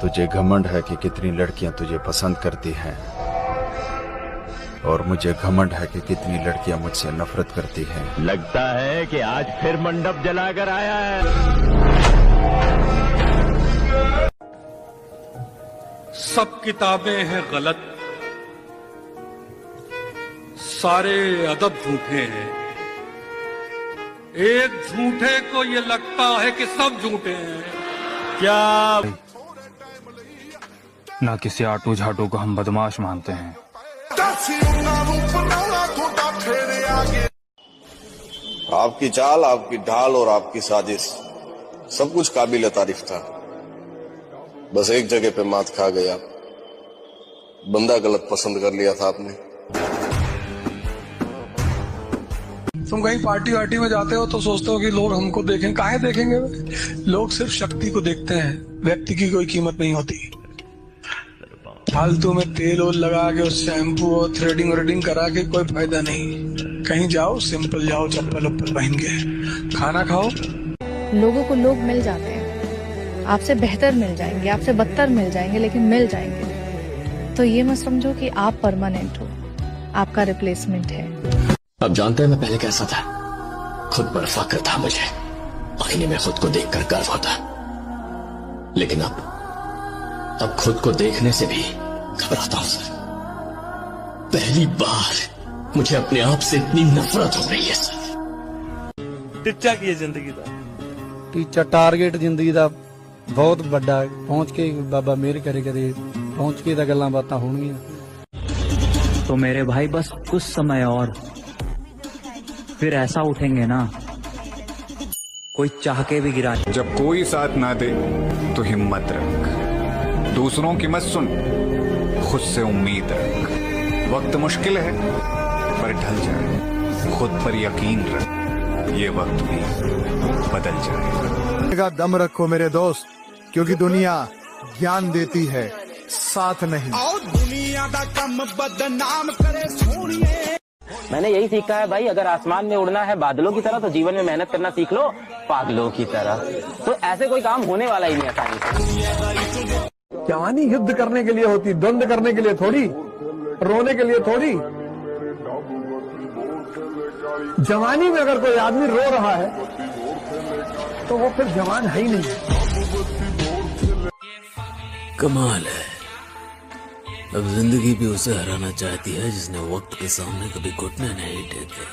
तुझे घमंड है कि कितनी लड़कियां तुझे पसंद करती हैं, और मुझे घमंड है कि कितनी लड़कियां मुझसे नफरत करती हैं। लगता है कि आज फिर मंडप जलाकर आया है। सब किताबें हैं गलत, सारे अदब झूठे हैं। एक झूठे को ये लगता है कि सब झूठे हैं। क्या ना किसी आटू झाटू को हम बदमाश मानते हैं। आपकी चाल, आपकी ढाल और आपकी साजिश सब कुछ काबिल तारीफ था। बस एक जगह पे मात खा गया, बंदा गलत पसंद कर लिया था आपने। तुम कहीं पार्टी वार्टी में जाते हो तो सोचते हो कि लोग हमको देखें। काहे देखेंगे? लोग सिर्फ शक्ति को देखते हैं, व्यक्ति की कोई कीमत नहीं होती। फालतू में तेल ओल लगा के शैम्पू और थ्रेडिंग व्रेडिंग करा के कोई फायदा नहीं। कहीं जाओ सिंपल जाओ, चप्पल उप्पल पहन के खाना खाओ। लोगों को लोग मिल जाते हैं, आपसे बेहतर मिल जाएंगे, आपसे बदतर मिल जाएंगे, लेकिन मिल जाएंगे। तो ये मत समझो कि आप परमानेंट हो, आपका रिप्लेसमेंट है। अब जानते हैं मैं पहले कैसा था। खुद पर फक्र था मुझे, आईने में खुद को देखकर गर्व होता। लेकिन अब खुद को देखने से भी घबराता हूं सर। पहली बार मुझे अपने आप से इतनी नफरत हो रही है सर। टिच्चा की जिंदगी का टीचा टारगेट जिंदगी का बहुत बड़ा पहुंच के बाबा मेहर करे करे पहुंच के गल्लां बातां होणगियां। तो मेरे भाई बस कुछ समय और, फिर ऐसा उठेंगे ना कोई चाह के भी गिरा। जब कोई साथ ना दे तो हिम्मत रख, दूसरों की मत सुन, खुद से उम्मीद रख। वक्त मुश्किल है पर ढल जाए, खुद पर यकीन रख, ये वक्त भी बदल जाएगा। दम रखो मेरे दोस्त, क्योंकि दुनिया ज्ञान देती है, साथ नहीं। दुनिया दा कम बदनाम करे सोनिए। मैंने यही सीखा है भाई, अगर आसमान में उड़ना है बादलों की तरह तो जीवन में मेहनत करना सीख लो पागलों की तरह। तो ऐसे कोई काम होने वाला ही नहीं आसानी से। जवानी युद्ध करने के लिए होती, द्वंद करने के लिए थोड़ी, रोने के लिए थोड़ी। जवानी में अगर कोई आदमी रो रहा है तो वो फिर जवान है ही नहीं। कमाल है, अब जिंदगी भी उसे हराना चाहती है जिसने वक्त के सामने कभी घुटने नहीं टेके।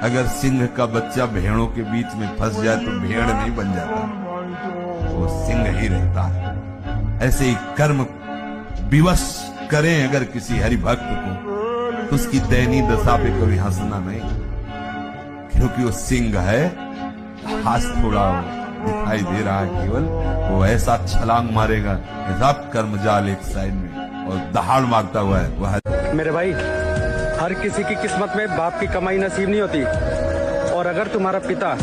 अगर सिंह का बच्चा भेड़ों के बीच में फंस जाए तो भेड़ नहीं बन जाता, वो सिंह ही रहता है। ऐसे ही कर्म विवश करें अगर किसी हरि भक्त को, तो उसकी दयनीय दशा पे कभी हंसना नहीं, क्योंकि वो सिंह है। हाथ थोड़ा दिखाई दे रहा है केवल, वो ऐसा छलांग मारेगा कि सब कर्म जाल एक साइड में और दहाड़ मारता हुआ है वह। मेरे भाई, हर किसी की किस्मत में बाप की कमाई नसीब नहीं होती। और अगर तुम्हारा पिता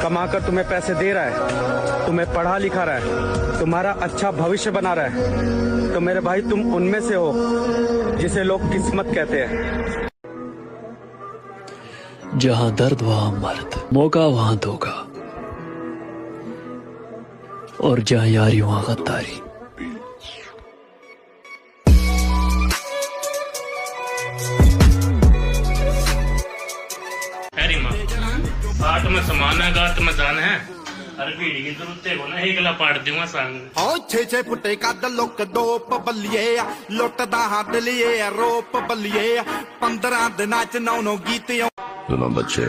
कमाकर तुम्हें पैसे दे रहा है, तुम्हें पढ़ा लिखा रहा है, तुम्हारा अच्छा भविष्य बना रहा है, तो मेरे भाई तुम उनमें से हो जिसे लोग किस्मत कहते हैं। जहां दर्द वहां मर्द, मौका वहां धोखा, और जहां यारी वहां गद्दारी। आठ में समान है, गात में जान है। हर भीड़ की जरूरत है ना, एक ला पाड़ दूंगा संग। ओ छे छे फुटे का दलोक दोप बलिए, लुटदा हाथ लिए रोप बलिए, 15 दिना च 9 गीत। सुनो बच्चे,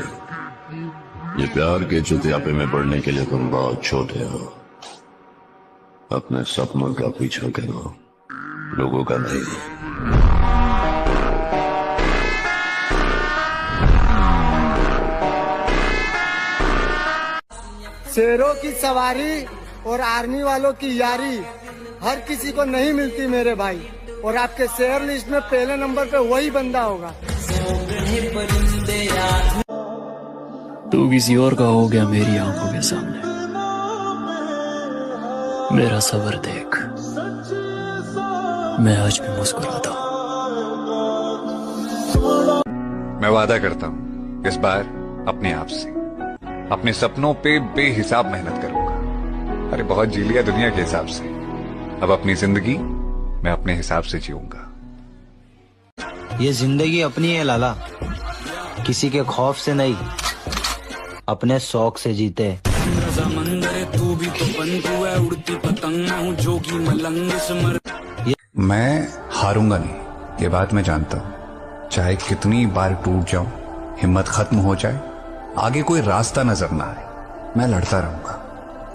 ये प्यार के चुतियापे में पड़ने के लिए तुम बहुत छोटे हो। अपने सपनों का पीछा करो, लोगों का नहीं। शेरों की सवारी और आर्मी वालों की यारी हर किसी को नहीं मिलती मेरे भाई, और आपके शेयर लिस्ट में पहले नंबर पे वही बंदा होगा। तू किसी और का हो गया मेरी आंखों के सामने। मेरा सब्र देख, मैं आज भी मुस्कुराता हूँ। मैं वादा करता हूँ इस बार अपने आप से। अपने सपनों पे बेहिसाब मेहनत करूंगा। अरे बहुत जी लिया दुनिया के हिसाब से, अब अपनी जिंदगी मैं अपने हिसाब से जीऊंगा। ये जिंदगी अपनी है लाला, किसी के खौफ से नहीं, अपने शौक से जीते। तू भी तो बनतू है उड़ती पतंग, हूं जोगी मलंग सिमर। मैं हारूंगा नहीं, ये बात मैं जानता हूं। चाहे कितनी बार टूट जाऊं, हिम्मत खत्म हो जाए, आगे कोई रास्ता नजर ना आए, मैं लड़ता रहूंगा,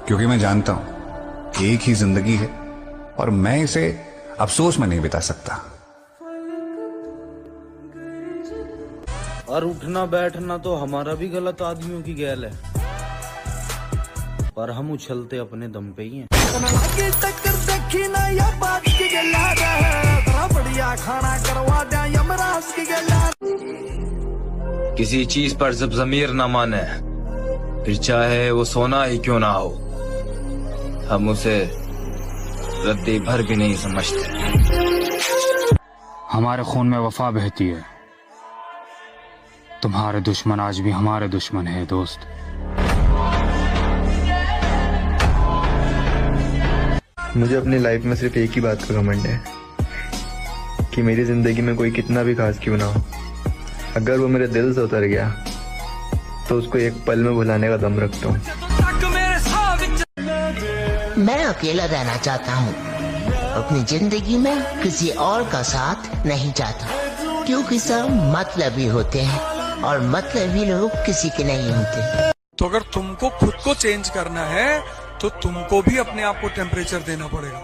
क्योंकि मैं जानता हूं एक ही जिंदगी है और मैं इसे अफसोस में नहीं बिता सकता। और उठना बैठना तो हमारा भी गलत आदमियों की गैल है, पर हम उछलते अपने दम पे ही हैं। किसी चीज पर जब ज़मीर ना माने, फिर चाहे वो सोना ही क्यों ना हो, हम उसे रद्दी भर भी नहीं समझते। हमारे खून में वफा बहती है, तुम्हारे दुश्मन आज भी हमारे दुश्मन है दोस्त। मुझे अपनी लाइफ में सिर्फ एक ही बात का घमंड है कि मेरी जिंदगी में कोई कितना भी खास क्यों ना हो, अगर वो मेरे दिल से उतर गया तो उसको एक पल में भुलाने का दम रखता हूँ। मैं अकेला रहना चाहता हूँ, अपनी जिंदगी में किसी और का साथ नहीं चाहता, क्योंकि सब मतलबी होते हैं और मतलबी लोग किसी के नहीं होते। तो अगर तुमको खुद को चेंज करना है तो तुमको भी अपने आप को टेम्परेचर देना पड़ेगा।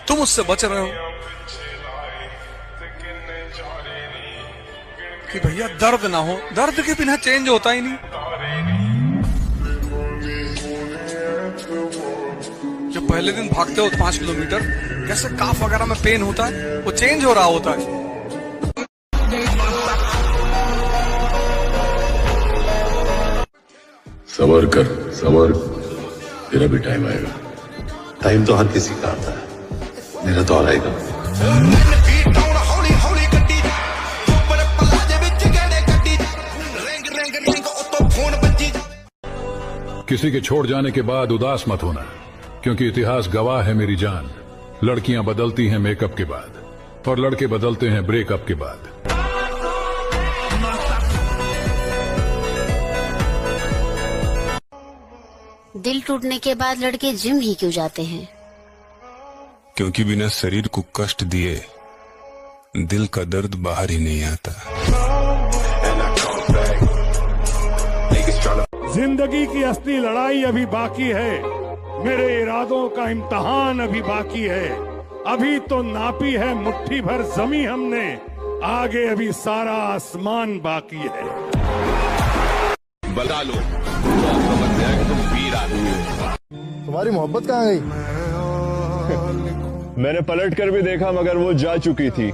तुम उससे बच रहे हो कि भैया दर्द ना हो, दर्द के बिना चेंज होता ही नहीं। जब पहले दिन भागते हो 5 किलोमीटर, कैसे काफ वगैरह में पेन होता है, वो चेंज हो रहा होता है। सबर कर, सबर, तेरा भी टाइम आएगा। टाइम तो हर किसी का आता है, मेरा तो आ रहेगा। किसी के छोड़ जाने के बाद उदास मत होना, क्योंकि इतिहास गवाह है मेरी जान। लड़कियां बदलती हैं मेकअप के बाद और लड़के बदलते हैं ब्रेकअप के बाद। दिल टूटने के बाद लड़के जिम ही क्यों जाते हैं? क्योंकि बिना शरीर को कष्ट दिए दिल का दर्द बाहर ही नहीं आता। जिंदगी की असली लड़ाई अभी बाकी है, मेरे इरादों का इम्तहान अभी बाकी है। अभी तो नापी है मुट्ठी भर जमी हमने, आगे अभी सारा आसमान बाकी है। बता लो तो आपको बन जाएगा कि तुम वीर आदमी हो। तुम्हारी मोहब्बत कहाँ गई? मैंने पलट कर भी देखा मगर वो जा चुकी थी।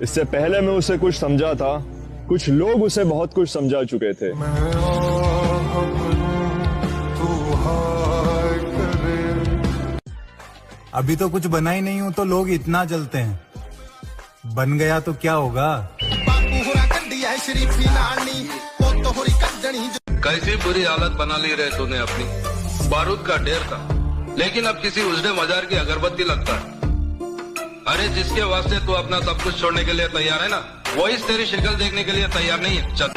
इससे पहले मैं उसे कुछ समझा था, कुछ लोग उसे बहुत कुछ समझा चुके थे। अभी तो कुछ बना ही नहीं हूं तो लोग इतना जलते हैं, बन गया तो क्या होगा? कैसी बुरी हालत बना ली रहे तूने अपनी। बारूद का ढेर था, लेकिन अब किसी उजड़े मजार की अगरबत्ती लगता है। अरे जिसके वास्ते तू अपना सब कुछ छोड़ने के लिए तैयार है ना, वो इस तेरी शक्ल देखने के लिए तैयार नहीं है। चल।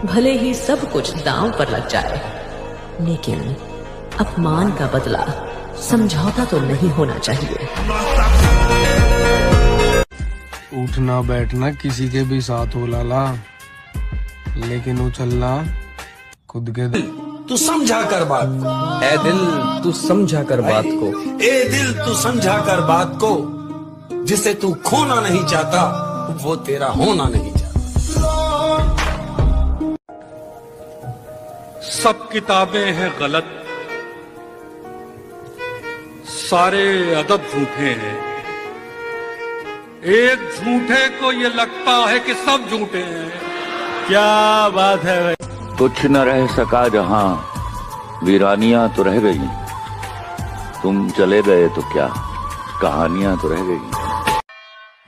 भले ही सब कुछ दांव पर लग जाए, लेकिन अपमान का बदला समझौता तो नहीं होना चाहिए। उठना बैठना किसी के भी साथ हो लाला, लेकिन उछलना खुद के दिल। तू समझा कर बात को, ए दिल तू समझा कर बात को, ए दिल तू समझा कर बात को। जिसे तू खोना नहीं चाहता वो तेरा होना नहीं चाहता। सब किताबें हैं गलत, सारे अदब झूठे हैं। एक झूठे को ये लगता है कि सब झूठे हैं। क्या बात है भाई। कुछ न रह सका जहां, वीरानियां तो रह गई। तुम चले गए तो क्या, कहानियां तो रह गई।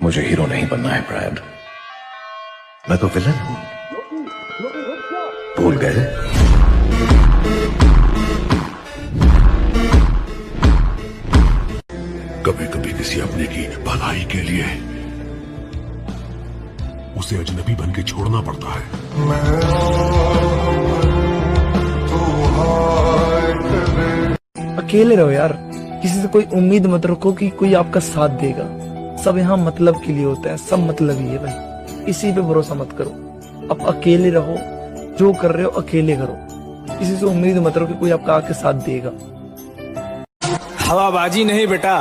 मुझे हीरो नहीं बनना है ब्रैड, मैं तो विलन हूं, भूल गए? कभी कभी किसी अपने की भलाई के लिए उसे अजनबी बन के छोड़ना पड़ता है। अकेले रहो यार, किसी से कोई उम्मीद मत रखो कि कोई आपका साथ देगा। सब यहाँ मतलब के लिए होते हैं, सब मतलब ही है भाई, इसी पे भरोसा मत करो। अब अकेले रहो, जो कर रहे हो अकेले करो, किसी से उम्मीद मत रखो कि कोई आपका आके साथ देगा। हवाबाजी नहीं बेटा,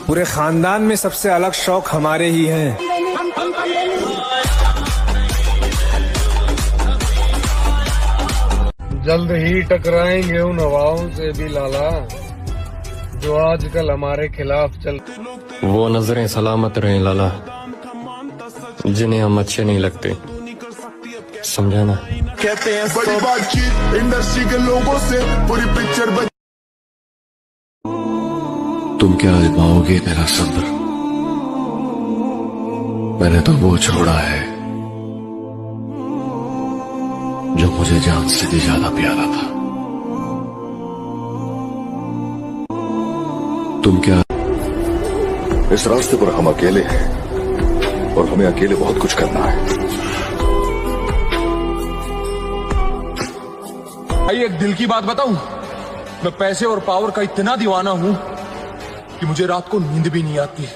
पूरे खानदान में सबसे अलग शौक हमारे ही हैं। जल्द ही टकराएंगे उन हवाओं से भी लाला, जो आजकल हमारे खिलाफ चल। वो नजरें सलामत रहे लाला, जिन्हें हम अच्छे नहीं लगते, समझा ना? कहते हैं बड़ी बातचीत इंडस्ट्री के लोगों से, पूरी पिक्चर बन। तुम क्या आजमाओगे मेरा सब्र? मैंने तो वो छोड़ा है जो मुझे जान से भी ज्यादा प्यारा था। तुम क्या? इस रास्ते पर हम अकेले हैं और हमें अकेले बहुत कुछ करना है। भाई एक दिल की बात बताऊं, मैं पैसे और पावर का इतना दीवाना हूं कि मुझे रात को नींद भी नहीं आती।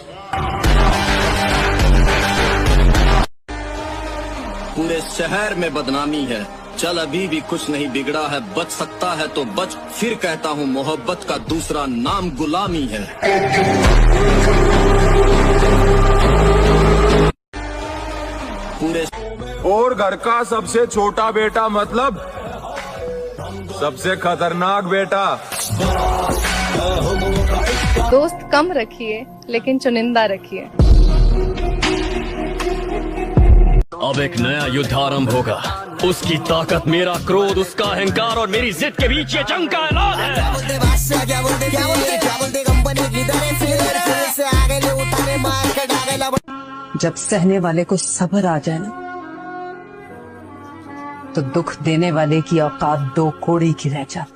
पूरे शहर में बदनामी है, चल अभी भी कुछ नहीं बिगड़ा है, बच सकता है तो बच, फिर कहता हूँ मोहब्बत का दूसरा नाम गुलामी है। पूरे और घर का सबसे छोटा बेटा मतलब सबसे खतरनाक बेटा। दोस्त कम रखिए लेकिन चुनिंदा रखिए। अब एक नया युद्ध आरंभ होगा, उसकी ताकत, मेरा क्रोध, उसका अहंकार और मेरी जिद के बीच ये जंग का ऐलान है। जब सहने वाले को सब्र आ जाए ना, तो दुख देने वाले की औकात दो कोड़ी की रह जाती।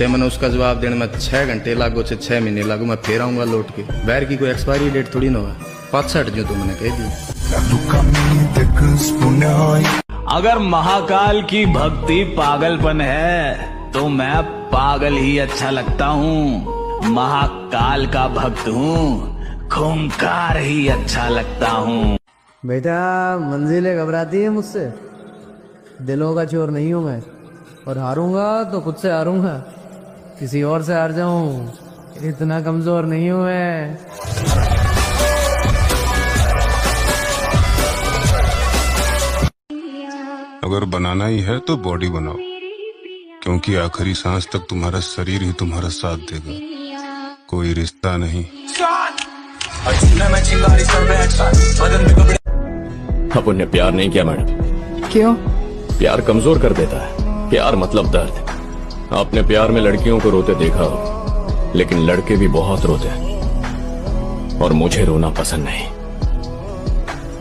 मैंने उसका जवाब देने में 6 घंटे लागू, 6 महीने लागू, मैं फिर आऊंगा लौट के। बैर की कोई एक्सपायरी डेट थोड़ी ना होगा, 5-60 जो तुमने कह दी। अगर महाकाल की भक्ति पागलपन है तो मैं पागल ही अच्छा लगता हूँ। महाकाल का भक्त हूँ, खूंखार ही अच्छा लगता हूँ। बेटा मंजिलें घबराती है मुझसे, दिलों का चोर नहीं हूँ मैं, और हारूंगा तो खुद से हारूंगा, किसी और से हार जाऊं इतना कमजोर नहीं हूं मैं। अगर बनाना ही है तो बॉडी बनाओ, क्योंकि आखिरी सांस तक तुम्हारा शरीर ही तुम्हारा साथ देगा, कोई रिश्ता नहीं। अपन ने प्यार नहीं किया मैडम। क्यों? प्यार कमजोर कर देता है, प्यार मतलब दर्द। आपने प्यार में लड़कियों को रोते देखा हो, लेकिन लड़के भी बहुत रोते हैं, और मुझे रोना पसंद नहीं।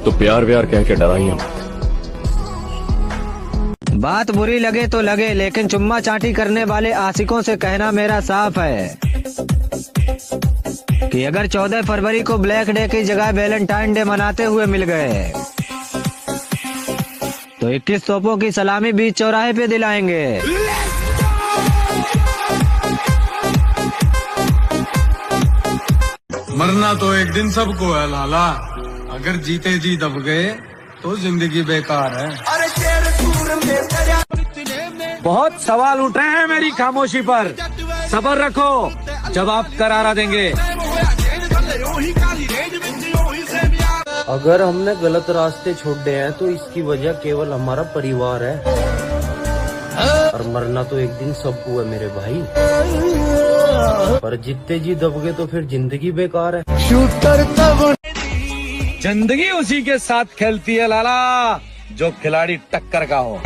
तो प्यार व्यार कह के डराइए मत। बात बुरी लगे तो लगे, लेकिन चुम्मा चाटी करने वाले आशिकों से कहना मेरा साफ है कि अगर 14 फरवरी को ब्लैक डे की जगह वैलेंटाइन डे मनाते हुए मिल गए तो 21 तोपों की सलामी बीच चौराहे पे दिलाएंगे। मरना तो एक दिन सबको है लाला, अगर जीते जी दब गए तो जिंदगी बेकार है। बहुत सवाल उठ रहे हैं मेरी खामोशी पर, सब्र रखो, जवाब करारा देंगे। अगर हमने गलत रास्ते छोड़े हैं तो इसकी वजह केवल हमारा परिवार है, और मरना तो एक दिन सबको है मेरे भाई, पर जितने जी दब गए तो फिर जिंदगी बेकार है। शूटर तब जिंदगी उसी के साथ खेलती है लाला जो खिलाड़ी टक्कर का हो।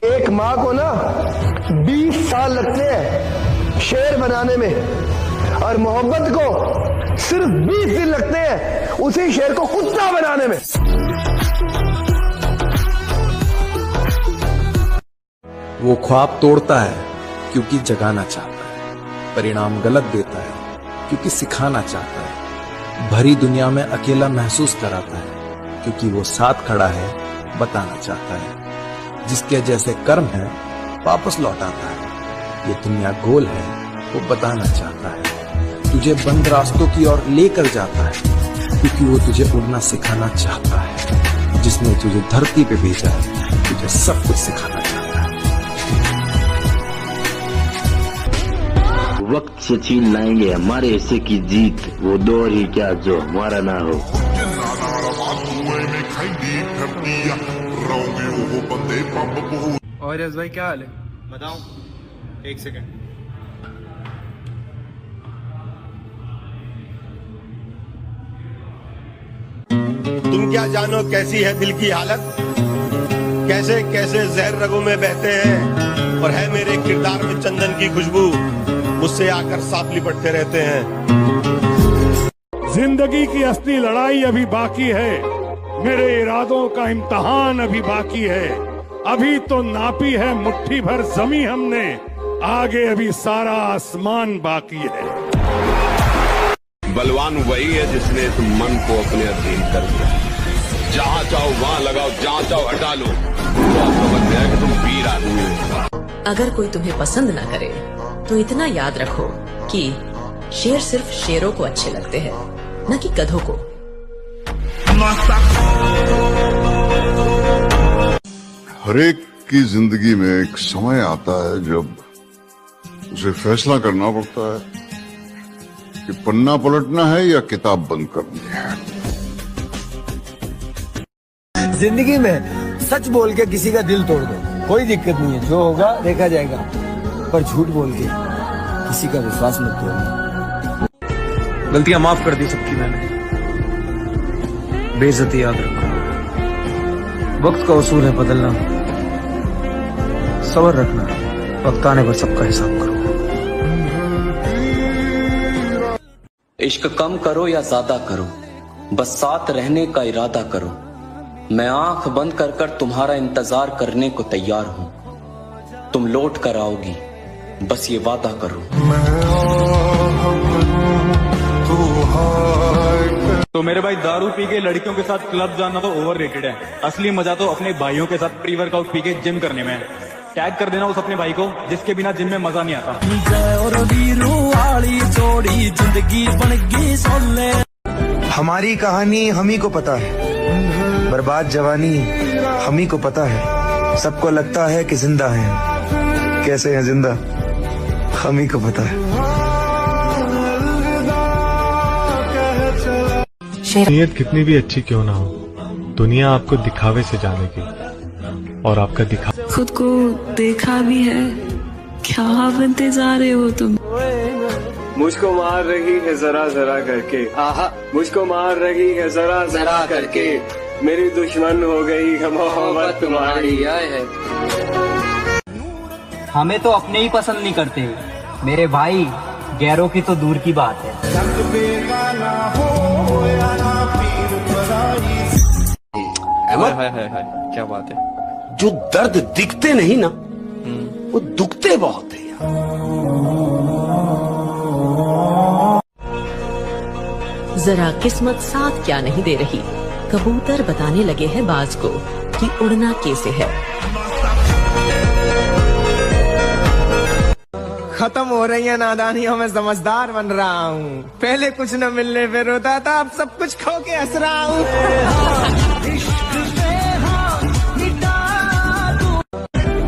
एक माँ को ना 20 साल लगते हैं शेर बनाने में, और मोहब्बत को सिर्फ 20 दिन लगते हैं उसी शेर को कुत्ता बनाने में। वो ख्वाब तोड़ता है क्योंकि जगाना चाहता है, परिणाम गलत देता है क्योंकि सिखाना चाहता है, भरी दुनिया में अकेला महसूस कराता है क्योंकि वो साथ खड़ा है, बताना चाहता है। जिसके जैसे कर्म है वापस लौटाता है, ये दुनिया गोल है वो बताना चाहता है। तुझे बंद रास्तों की ओर लेकर जाता है क्योंकि वो तुझे उड़ना सिखाना चाहता है। जिसने तुझे धरती पे भेजा है तुझे सब कुछ सिखाना चाहता है। वक्त से छीन लाएंगे हमारे हिस्से की जीत, वो दौर ही क्या जो हमारा ना हो। और यस भाई क्या हाल है? बताऊं? एक सेकंड। तुम क्या जानो कैसी है दिल की हालत, कैसे कैसे जहर रगों में बहते हैं, और है मेरे किरदार में चंदन की खुशबू, मुझसे आकर साथ लिपटते रहते हैं। जिंदगी की असली लड़ाई अभी बाकी है, मेरे इरादों का इम्तहान अभी बाकी है। अभी तो नापी है मुट्ठी भर जमी हमने, आगे अभी सारा आसमान बाकी है। बलवान वही है जिसने इस मन को अपने अधीन कर दिया। जहाँ चाहो वहाँ लगाओ, जहाँ चाहो हटा लो, तो आपको समझ में आया कि तुम वीर आदमी हो। अगर कोई तुम्हें पसंद ना करे तो इतना याद रखो कि शेर सिर्फ शेरों को अच्छे लगते हैं, न कि गधों को। हर एक की जिंदगी में एक समय आता है जब उसे फैसला करना पड़ता है कि पन्ना पलटना है या किताब बंद करनी है। जिंदगी में सच बोल के किसी का दिल तोड़ दो, कोई दिक्कत नहीं है, जो होगा देखा जाएगा, पर झूठ बोल के किसी का विश्वास मत तोड़ना। गलतियां माफ कर दी सबकी मैंने, बेइज्जती याद रखो। वक्त का उसूल है बदलना, सब्र रखना, वक्त आने पर सबका हिसाब करो। इश्क कम करो या ज्यादा करो, बस साथ रहने का इरादा करो। मैं आंख बंद कर कर तुम्हारा इंतजार करने को तैयार हूं, तुम लौट कर आओगी, बस ये वादा करो। तो मेरे भाई दारू पी के लड़कियों के साथ क्लब जाना तो ओवररेटेड है। असली मजा तो अपने भाइयों के साथ प्री वर्कआउट पी के जिम करने में है। टैग कर देना उस अपने भाई को जिसके बिना जिम में मजा नहीं आता। हमारी कहानी हम ही को पता है, बर्बाद जवानी हम ही को पता है। सबको लगता है कि जिंदा है, कैसे हैं जिंदा हम ही को पता है। नीयत कितनी भी अच्छी क्यों ना हो, दुनिया आपको दिखावे से जानेगी, और आपका दिखा खुद को देखा भी है, क्या बनते जा रहे हो तुम। मुझको मार रही है जरा जरा करके, आहा मुझको मार रही है जरा जरा करके, मेरी दुश्मन हो गई है मोहब्बत तुम्हारी। हमें तो अपने ही पसंद नहीं करते मेरे भाई, गैरों की तो दूर की बात है। क्या बात है। जो दर्द दिखते नहीं ना, वो दुखते बहुत है। जरा किस्मत साथ क्या नहीं दे रही, कबूतर बताने लगे हैं बाज को कि उड़ना कैसे है। खत्म हो रही है नादानियों में समझदार बन रहा हूँ, पहले कुछ न मिलने पे रोता था, अब सब कुछ खो के हंस रहा हूँ।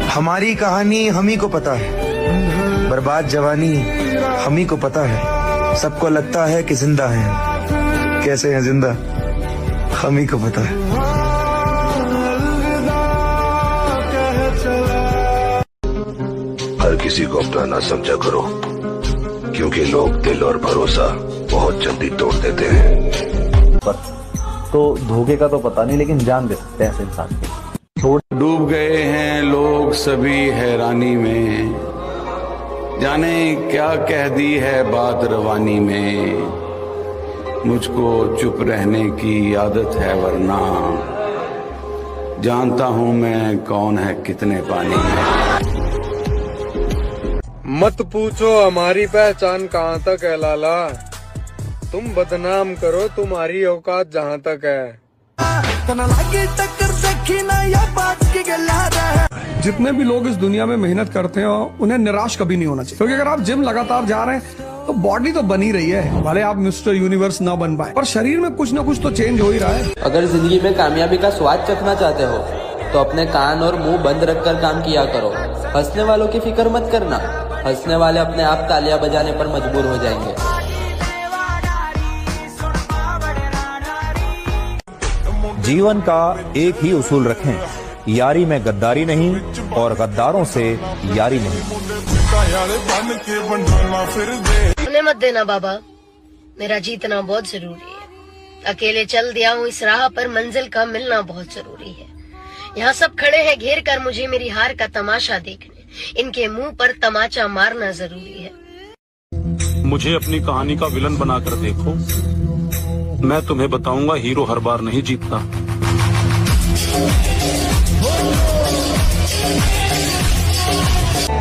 हमारी कहानी हम ही को पता है, बर्बाद जवानी हम ही को पता है। सबको लगता है कि जिंदा है, कैसे हैं जिंदा हम ही को पता है। हर किसी को अपना ना समझा करो, क्योंकि लोग दिल और भरोसा बहुत जल्दी तोड़ देते हैं। तो धोखे का तो पता नहीं, लेकिन जान दे सकते हैं ऐसे इंसान की। डूब गए हैं लोग सभी हैरानी में, जाने क्या कह दी है बात रवानी में, मुझको चुप रहने की आदत है वरना जानता हूं मैं कौन है कितने पानी में। मत पूछो हमारी पहचान कहाँ तक है लाला, तुम बदनाम करो तुम्हारी औकात जहाँ तक है। जितने भी लोग इस दुनिया में मेहनत करते हैं उन्हें निराश कभी नहीं होना चाहिए, क्योंकि अगर आप जिम लगातार जा रहे हैं तो बॉडी तो बनी रही है, भले आप मिस्टर यूनिवर्स ना बन पाए पर शरीर में कुछ ना कुछ तो चेंज हो ही रहा है। अगर जिंदगी में कामयाबी का स्वाद चखना चाहते हो तो अपने कान और मुंह बंद रखकर काम किया करो। हंसने वालों की फिक्र मत करना, हंसने वाले अपने आप तालियां बजाने पर मजबूर हो जाएंगे। जीवन का एक ही उसूल रखें, यारी में गद्दारी नहीं और गद्दारों से यारी नहीं। उन्हें मत देना बाबा, मेरा जीतना बहुत जरूरी है। अकेले चल दिया हूँ इस राह पर, मंजिल का मिलना बहुत जरूरी है। यहाँ सब खड़े हैं घेर कर मुझे मेरी हार का तमाशा देखने, इनके मुंह पर तमाचा मारना जरूरी है। मुझे अपनी कहानी का विलन बनाकर देखो, मैं तुम्हें बताऊंगा हीरो हर बार नहीं जीतता।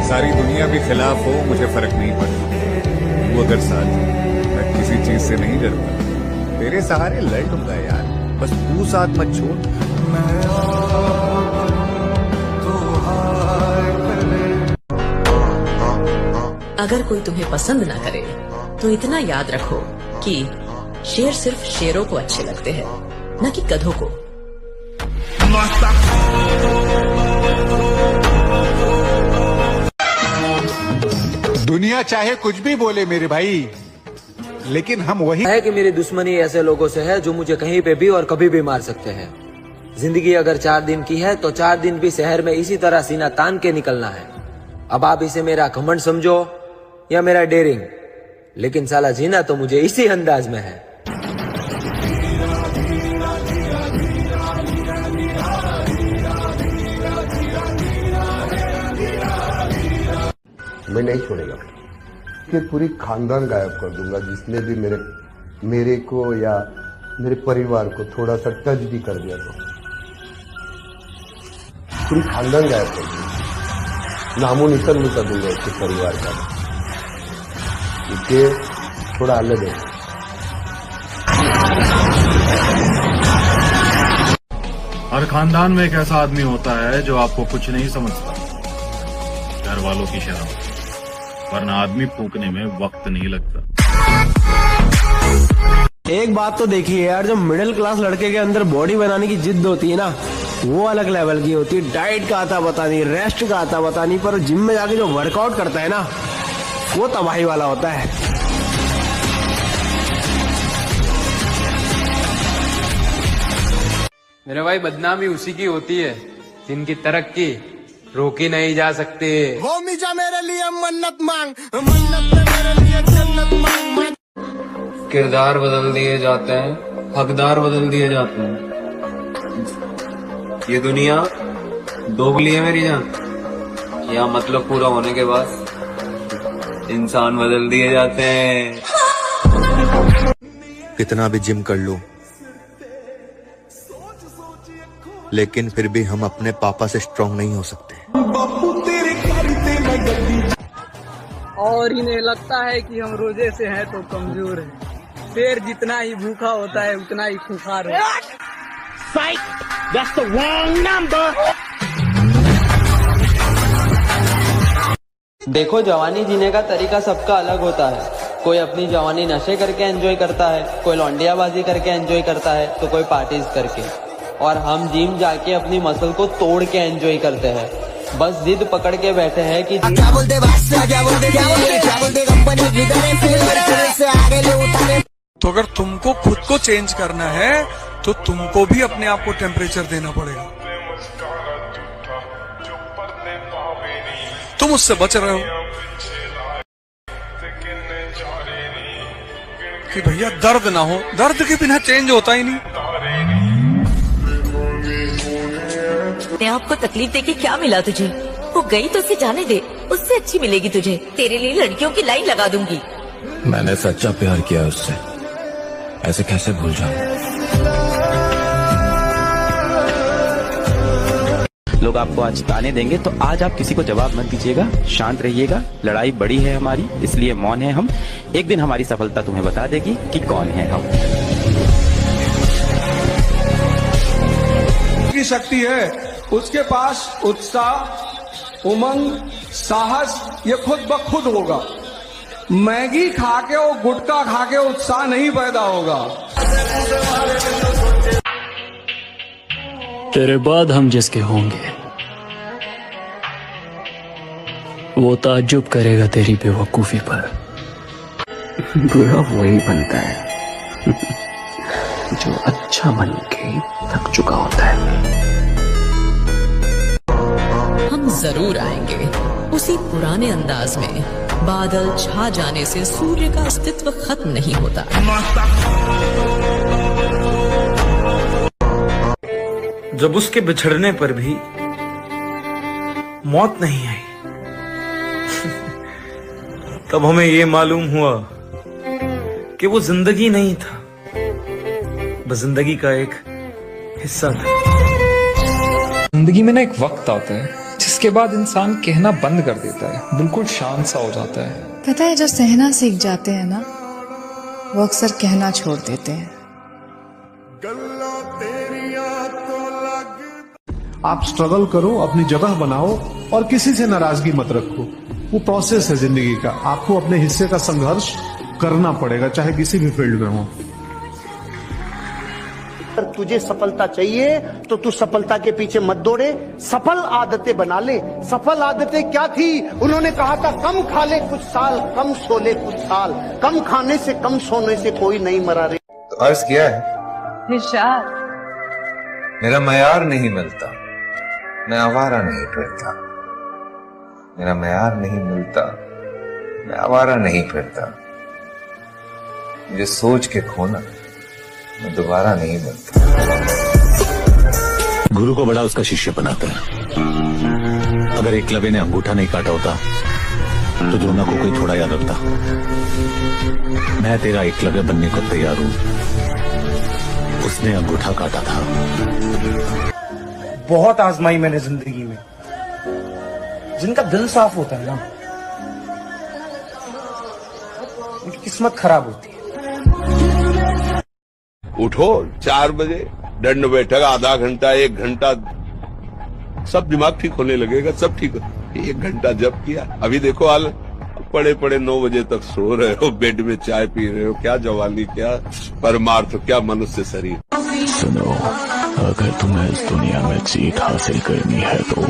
सारी दुनिया भी खिलाफ हो मुझे फर्क नहीं पड़ता, वो अगर साथ मैं किसी चीज से नहीं डरता, तेरे सहारे लड़ लूंगा यार, बस तू साथ मत छोड़। अगर कोई तुम्हें पसंद ना करे तो इतना याद रखो कि शेर सिर्फ शेरों को अच्छे लगते हैं, न कि गधों को। दुनिया चाहे कुछ भी बोले मेरे भाई, लेकिन हम वही है कि मेरी दुश्मनी ऐसे लोगों से है जो मुझे कहीं पे भी और कभी भी मार सकते हैं। जिंदगी अगर 4 दिन की है तो 4 दिन भी शहर में इसी तरह सीना तान के निकलना है। अब आप इसे मेरा घमंड समझो या मेरा डेयरिंग, लेकिन साला जीना तो मुझे इसी अंदाज में है। मैं नहीं छोड़ेगा कि पूरी खानदान गायब कर दूंगा, जिसने भी मेरे को या मेरे परिवार को थोड़ा सा टच भी कर दिया तो पूरी खानदान गायब कर दूंगा, नामो निशान मिटा दूंगा उसके परिवार का, क्योंकि थोड़ा अलग है। हर खानदान में एक ऐसा आदमी होता है जो आपको कुछ नहीं समझता, घर वालों की शराब, वरना आदमी फूकने में वक्त नहीं लगता। एक बात तो देखिए यार, जो मिडिल क्लास लड़के के अंदर बॉडी बनाने की जिद होती है ना, वो अलग लेवल की होती है। डाइट का आता पता नहीं, रेस्ट का आता पता नहीं, पर जिम में जाके जो वर्कआउट करता है ना, वो तबाही वाला होता है। मेरे भाई बदनामी उसी की होती है जिनकी तरक्की रोकी नहीं जा सकती। वो मिजा मेरे लिए मन्नत मांग, मन्नत में मेरे लिए जन्नत मांग। किरदार बदल दिए जाते हैं, हकदार बदल दिए जाते हैं। ये दुनिया दोगली है मेरी जान, या मतलब पूरा होने के बाद इंसान बदल दिए जाते हैं। कितना भी जिम कर लो, लेकिन फिर भी हम अपने पापा से स्ट्रांग नहीं हो सकते। और इन्हें लगता है कि हम रोजे से हैं तो कमजोर हैं। शेर जितना ही भूखा होता है उतना ही खुखार है। That's the wrong number. देखो, जवानी जीने का तरीका सबका अलग होता है। कोई अपनी जवानी नशे करके एंजॉय करता है, कोई लौंडियाबाजी करके एंजॉय करता है, तो कोई पार्टीज करके। और हम जिम जाके अपनी मसल को तोड़ के एंजॉय करते हैं। बस जिद पकड़ के बैठे हैं कि क्या बोलते तो अगर तुमको खुद को चेंज करना है तो तुमको भी अपने आप को टेम्परेचर देना पड़ेगा। तुम उससे बच रहे हो कि भैया दर्द ना हो, दर्द के बिना चेंज होता ही नहीं। आपको तकलीफ देके क्या मिला तुझे? वो गई तो उसे जाने दे, उससे अच्छी मिलेगी तुझे। तेरे लिए लड़कियों की लाइन लगा दूंगी। मैंने सच्चा प्यार किया उससे, ऐसे कैसे भूल जाऊं? लोग आपको आज ताने देंगे तो आज आप किसी को जवाब मत दीजिएगा, शांत रहिएगा। लड़ाई बड़ी है हमारी, इसलिए मौन है हम। एक दिन हमारी सफलता तुम्हें बता देगी कि कौन है हम। की शक्ति है, उसके पास उत्साह, उमंग, साहस ये खुद ब खुद होगा। मैगी खा के और गुटखा खा के उत्साह नहीं पैदा होगा। तेरे बाद हम जिसके होंगे वो ताज्जुब करेगा तेरी बेवकूफी पर। बुरा वही बनता है जो अच्छा बन के थक चुका होता है। हम जरूर आएंगे उसी पुराने अंदाज में। बादल छा जाने से सूर्य का अस्तित्व खत्म नहीं होता। जब उसके बिछड़ने पर भी मौत नहीं आई, तब हमें ये मालूम हुआ कि वो जिंदगी नहीं था, बस जिंदगी का एक हिस्सा था। जिंदगी में ना एक वक्त आता है जिसके बाद इंसान कहना बंद कर देता है, बिल्कुल शांत सा हो जाता है। पता है, जो सहना सीख जाते हैं ना, वो अक्सर कहना छोड़ देते हैं। आप स्ट्रगल करो, अपनी जगह बनाओ और किसी से नाराजगी मत रखो। वो प्रोसेस है जिंदगी का, आपको अपने हिस्से का संघर्ष करना पड़ेगा, चाहे किसी भी फील्ड में हो। अगर तुझे सफलता चाहिए तो तू सफलता के पीछे मत दौड़े, सफल आदतें बना ले। सफल आदतें क्या थी? उन्होंने कहा था कम खा ले कुछ साल, कम सो ले कुछ साल। कम खाने से कम सोने से कोई नहीं मरा रे। तो अर्ज किया है निशाद, मेरा मयार नहीं मिलता, मैं आवारा नहीं फिरता। मेरा मयार नहीं मिलता, मैं आवारा नहीं फिरता। मुझे सोच के खोना मैं दोबारा नहीं मिलता। गुरु को बड़ा उसका शिष्य बनाता है। अगर एकलव्य ने अंगूठा नहीं काटा होता तो द्रोणा को कोई थोड़ा याद रखता। मैं तेरा एकलव्य बनने को तैयार हूं, उसने अंगूठा काटा था। बहुत आजमाई मैंने जिंदगी में। जिनका दिल साफ होता है ना, उनकी किस्मत खराब होती है। उठो 4 बजे, दंड बैठक आधा घंटा 1 घंटा, सब दिमाग ठीक होने लगेगा, सब ठीक हो। 1 घंटा जब किया, अभी देखो हाल, पड़े पड़े 9 बजे तक सो रहे हो, बेड में चाय पी रहे हो। क्या जवानी, क्या परमार्थ, क्या मनुष्य शरीर। सुनो, अगर तुम्हें इस दुनिया में जीत हासिल करनी है तो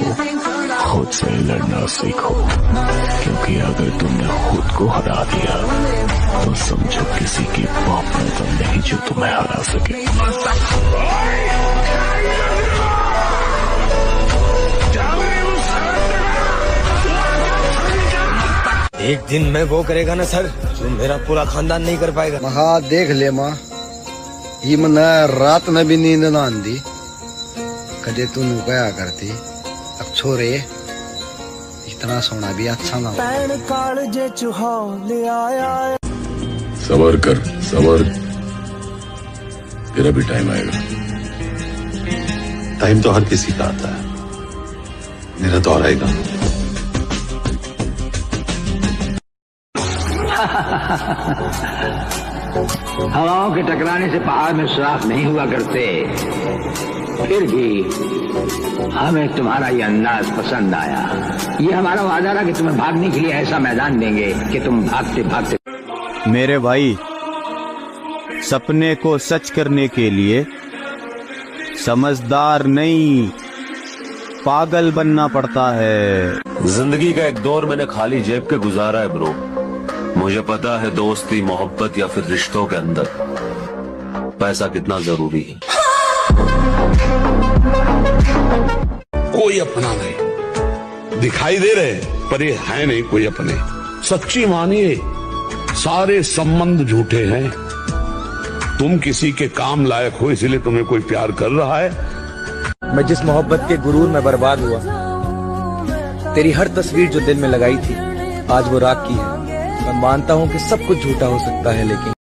खुद से लड़ना सीखो, क्योंकि अगर तुमने खुद को हरा दिया तो समझो किसी की बाप में तो नहीं जो तुम्हें हरा सके। एक दिन मैं वो करेगा ना सर, जो मेरा पूरा खानदान नहीं कर पाएगा। महा देख ले माँ, ये मन रात में भी नींद ना आंदी। कदे तू नुकया करती, अब छोरे इतना सोना भी अच्छा ना हो। सबर कर, सबर, तेरा भी टाइम आएगा। टाइम तो हर किसी का आता है, मेरा दौर आएगा। हवाओं के टकराने से पहाड़ में सुराख नहीं हुआ करते, फिर भी हमें तुम्हारा ये अंदाज पसंद आया। ये हमारा वादा रहा कि तुम्हें भागने के लिए ऐसा मैदान देंगे कि तुम भागते भागते। मेरे भाई, सपने को सच करने के लिए समझदार नहीं, पागल बनना पड़ता है। जिंदगी का एक दौर मैंने खाली जेब के गुजारा है ब्रो। मुझे पता है दोस्ती, मोहब्बत या फिर रिश्तों के अंदर पैसा कितना जरूरी है। कोई अपना नहीं, दिखाई दे रहे पर ये है नहीं कोई अपने। सच्ची मानिए, सारे संबंध झूठे हैं। तुम किसी के काम लायक हो इसलिए तुम्हें कोई प्यार कर रहा है। मैं जिस मोहब्बत के गुरूर में बर्बाद हुआ, तेरी हर तस्वीर जो दिल में लगाई थी आज वो राख की है। मैं मानता हूँ कि सब कुछ झूठा हो सकता है, लेकिन